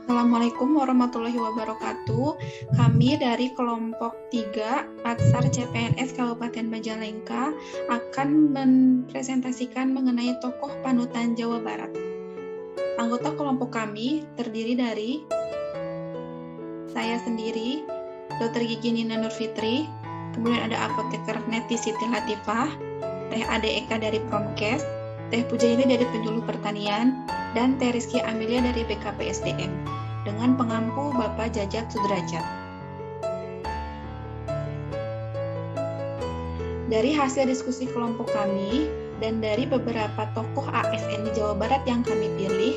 Assalamualaikum warahmatullahi wabarakatuh. Kami dari kelompok 3 Aksar CPNS Kabupaten Majalengka akan mempresentasikan mengenai tokoh panutan Jawa Barat. Anggota kelompok kami terdiri dari saya sendiri, Dr. Gigi Nina Nurfitri, kemudian ada apoteker Neti Siti Latifah, Teh Ade Eka dari Promkes, Teh Pujaini dari Penyuluh Pertanian, dan Teh Rizky Amelia dari BKP SDM, dengan pengampu Bapak Jajat Sudrajat. Dari hasil diskusi kelompok kami, dan dari beberapa tokoh ASN di Jawa Barat yang kami pilih,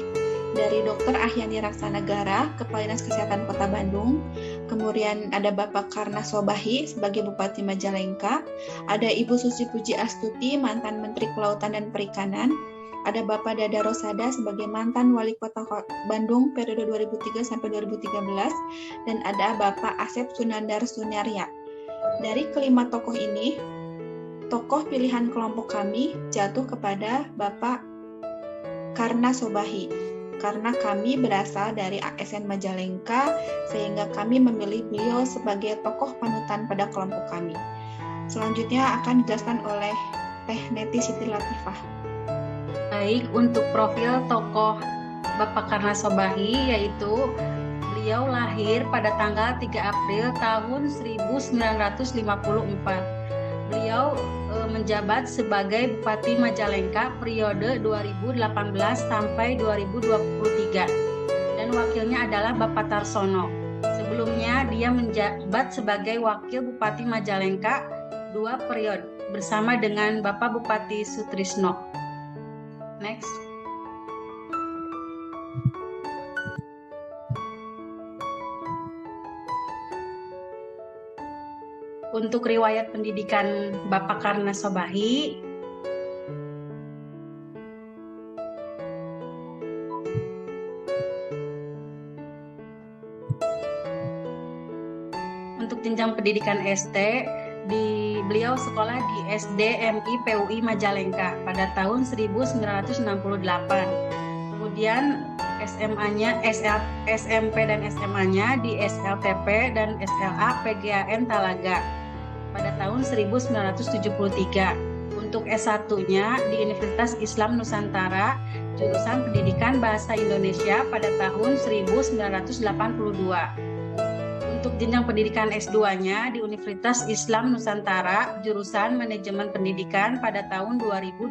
dari Dr. Ahyani Raksanagara, Kepala Dinas Kesehatan Kota Bandung, kemudian ada Bapak Karna Sobahi sebagai Bupati Majalengka, ada Ibu Susi Puji Astuti, mantan Menteri Kelautan dan Perikanan, ada Bapak Dada Rosada sebagai mantan Wali Kota Bandung periode 2003 sampai 2013, dan ada Bapak Asep Sunandar Sunarya. Dari kelima tokoh ini, tokoh pilihan kelompok kami jatuh kepada Bapak Karna Sobahi, karena kami berasal dari ASN Majalengka, sehingga kami memilih beliau sebagai tokoh panutan pada kelompok kami. Selanjutnya akan dijelaskan oleh Teh Neti Siti Latifah. Baik, untuk profil tokoh Bapak Karna Sobahi, yaitu beliau lahir pada tanggal 3 April tahun 1954. Beliau menjabat sebagai Bupati Majalengka periode 2018 sampai 2023, dan wakilnya adalah Bapak Tarsono. Sebelumnya dia menjabat sebagai Wakil Bupati Majalengka 2 periode bersama dengan Bapak Bupati Sutrisno. Next. Untuk riwayat pendidikan Bapak Karna Sobahi, untuk jenjang pendidikan ST, beliau sekolah di SDMI PUI Majalengka pada tahun 1968. Kemudian SMA-nya, SMP dan SMA-nya di SLTP dan SLA PGAN Talaga pada tahun 1973. Untuk S1-nya di Universitas Islam Nusantara, jurusan Pendidikan Bahasa Indonesia pada tahun 1982. Untuk jenjang pendidikan S2-nya di Universitas Islam Nusantara, jurusan Manajemen Pendidikan pada tahun 2002.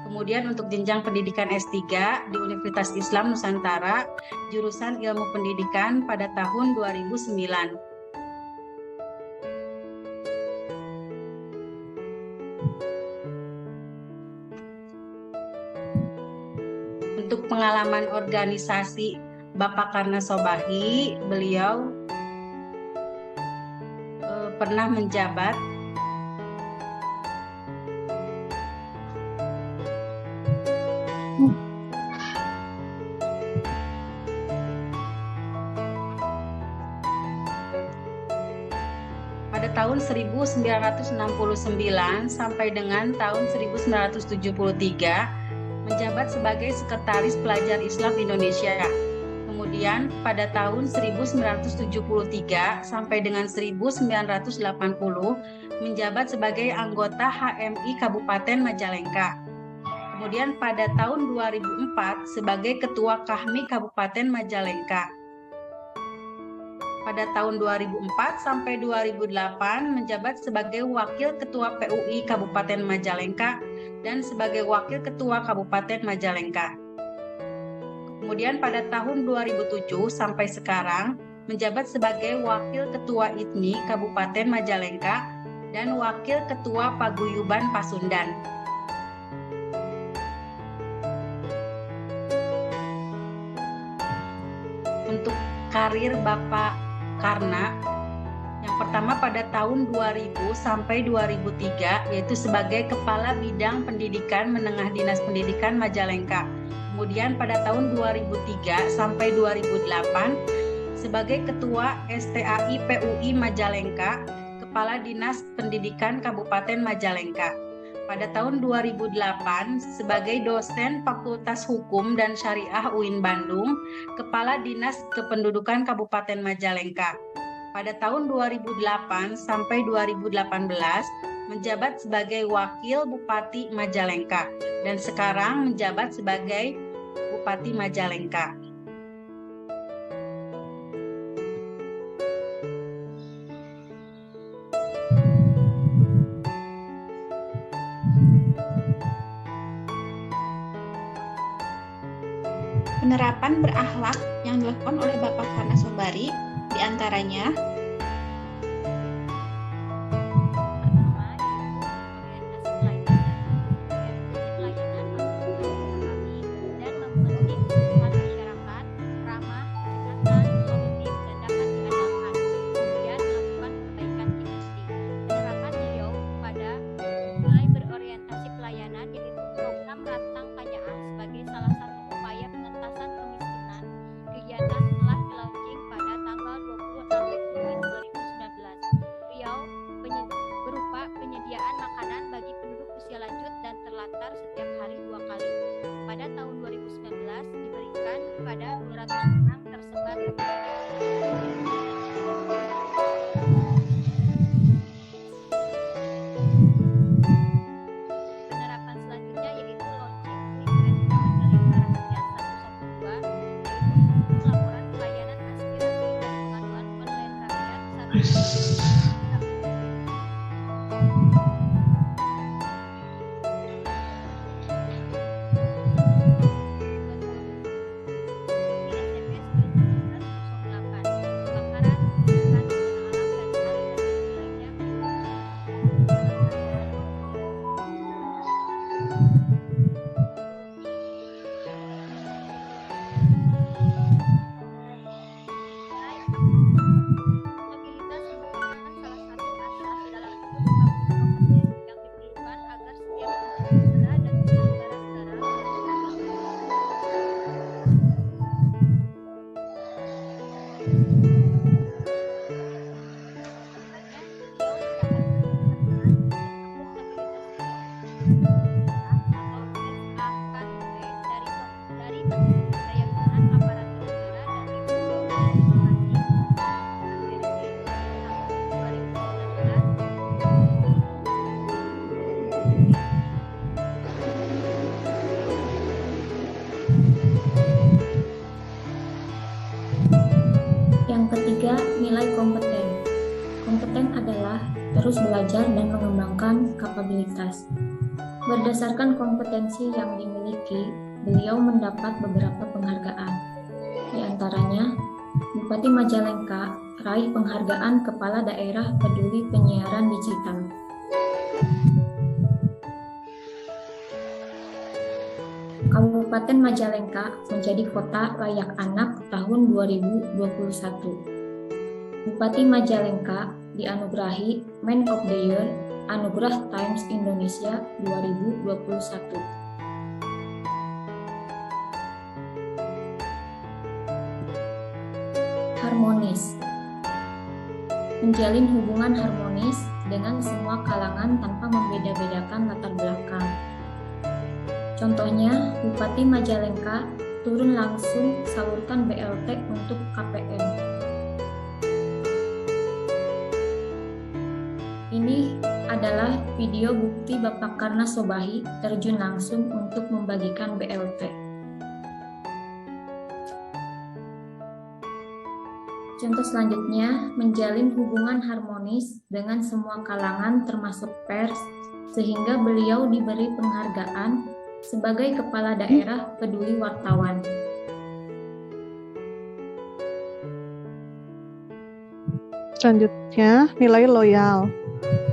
Kemudian untuk jenjang pendidikan S3 di Universitas Islam Nusantara, jurusan Ilmu Pendidikan pada tahun 2009. Untuk pengalaman organisasi Bapak Karna Sobahi, beliau pernah menjabat pada tahun 1969 sampai dengan tahun 1973 menjabat sebagai Sekretaris Pelajar Islam Indonesia. Kemudian pada tahun 1973 sampai dengan 1980 menjabat sebagai anggota HMI Kabupaten Majalengka. Kemudian pada tahun 2004 sebagai Ketua KAHMI Kabupaten Majalengka. Pada tahun 2004 sampai 2008 menjabat sebagai Wakil Ketua PUI Kabupaten Majalengka dan sebagai Wakil Ketua Kabupaten Majalengka. Kemudian pada tahun 2007 sampai sekarang menjabat sebagai Wakil Ketua ITMI Kabupaten Majalengka dan Wakil Ketua Paguyuban Pasundan. Untuk karir Bapak Karna, yang pertama pada tahun 2000 sampai 2003 yaitu sebagai Kepala Bidang Pendidikan Menengah Dinas Pendidikan Majalengka. Kemudian pada tahun 2003 sampai 2008 sebagai Ketua STAI PUI Majalengka, Kepala Dinas Pendidikan Kabupaten Majalengka. pada tahun 2008 sebagai dosen Fakultas Hukum dan Syariah UIN Bandung, Kepala Dinas Kependudukan Kabupaten Majalengka. Pada tahun 2008 sampai 2018 menjabat sebagai Wakil Bupati Majalengka dan sekarang menjabat sebagai Bupati Majalengka. Penerapan berakhlak yang dilakukan oleh Bapak Farna Sobari diantaranya setiap hari 2 kali. Pada tahun 2019 diberikan kepada 200 orang tersebar di penerapan selanjutnya yaitu launching Majalengka Rakyat 112 yaitu laporan pelayanan aspirasi dan pengaduan online rakyat 3. Nilai kompeten. Kompeten adalah terus belajar dan mengembangkan kapabilitas. Berdasarkan kompetensi yang dimiliki, beliau mendapat beberapa penghargaan. Di antaranya, Bupati Majalengka raih penghargaan Kepala Daerah Peduli Penyiaran Digital. Kabupaten Majalengka menjadi kota layak anak tahun 2021. Bupati Majalengka dianugerahi Man of the Year Anugerah Times Indonesia 2021. Harmonis. Menjalin hubungan harmonis dengan semua kalangan tanpa membeda-bedakan latar belakang. Contohnya, Bupati Majalengka turun langsung salurkan BLT untuk KPM. Ini adalah video bukti Bapak Karna Sobahi terjun langsung untuk membagikan BLT. Contoh selanjutnya, menjalin hubungan harmonis dengan semua kalangan termasuk pers, sehingga beliau diberi penghargaan sebagai Kepala Daerah Peduli Wartawan. Selanjutnya, nilai loyal.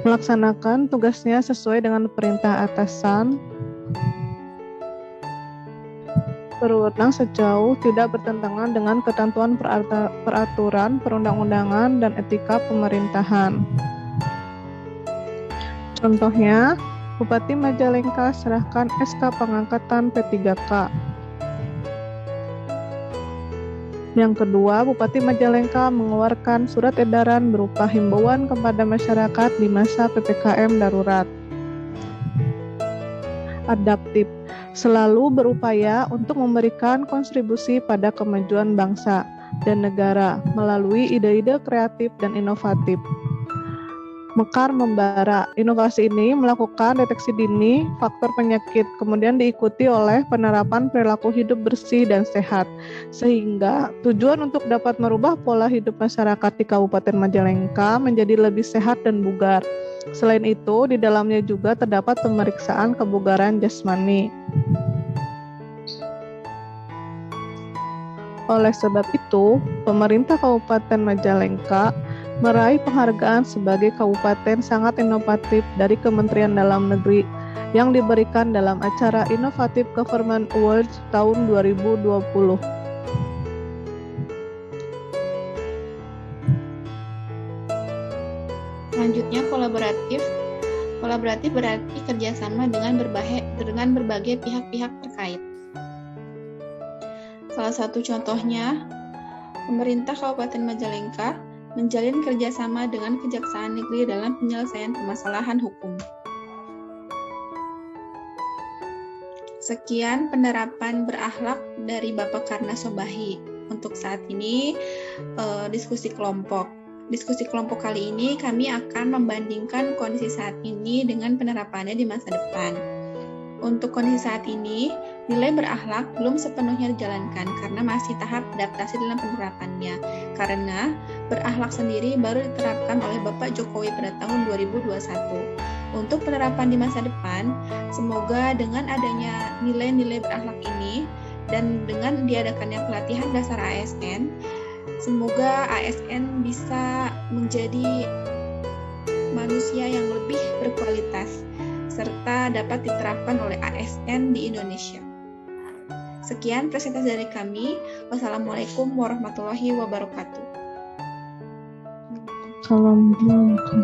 Melaksanakan tugasnya sesuai dengan perintah atasan, berwenang sejauh tidak bertentangan dengan ketentuan peraturan perundang-undangan dan etika pemerintahan. Contohnya, Bupati Majalengka serahkan SK pengangkatan P3K. Yang kedua, Bupati Majalengka mengeluarkan surat edaran berupa himbauan kepada masyarakat di masa PPKM darurat. adaptif, selalu berupaya untuk memberikan kontribusi pada kemajuan bangsa dan negara melalui ide-ide kreatif dan inovatif. Mekar membara. Inovasi ini melakukan deteksi dini faktor penyakit, kemudian diikuti oleh penerapan perilaku hidup bersih dan sehat, sehingga tujuan untuk dapat merubah pola hidup masyarakat di Kabupaten Majalengka menjadi lebih sehat dan bugar. Selain itu, di dalamnya juga terdapat pemeriksaan kebugaran jasmani. Oleh sebab itu, pemerintah Kabupaten Majalengka meraih penghargaan sebagai kabupaten sangat inovatif dari Kementerian Dalam Negeri yang diberikan dalam acara Innovative Government Awards tahun 2020. Selanjutnya, kolaboratif. Kolaboratif berarti kerjasama dengan berbagai pihak-pihak terkait. Salah satu contohnya, pemerintah Kabupaten Majalengka menjalin kerjasama dengan Kejaksaan Negeri dalam penyelesaian permasalahan hukum. Sekian penerapan berakhlak dari Bapak Karna Sobahi. Untuk saat ini, diskusi kelompok. Diskusi kelompok kali ini kami akan membandingkan kondisi saat ini dengan penerapannya di masa depan. Untuk kondisi saat ini, nilai berakhlak belum sepenuhnya dijalankan karena masih tahap adaptasi dalam penerapannya. Karena berakhlak sendiri baru diterapkan oleh Bapak Jokowi pada tahun 2021. Untuk penerapan di masa depan, semoga dengan adanya nilai-nilai berakhlak ini dan dengan diadakannya pelatihan dasar ASN, semoga ASN bisa menjadi manusia yang lebih berkualitas serta dapat diterapkan oleh ASN di Indonesia. Sekian presentasi dari kami. Wassalamualaikum warahmatullahi wabarakatuh. Assalamualaikum.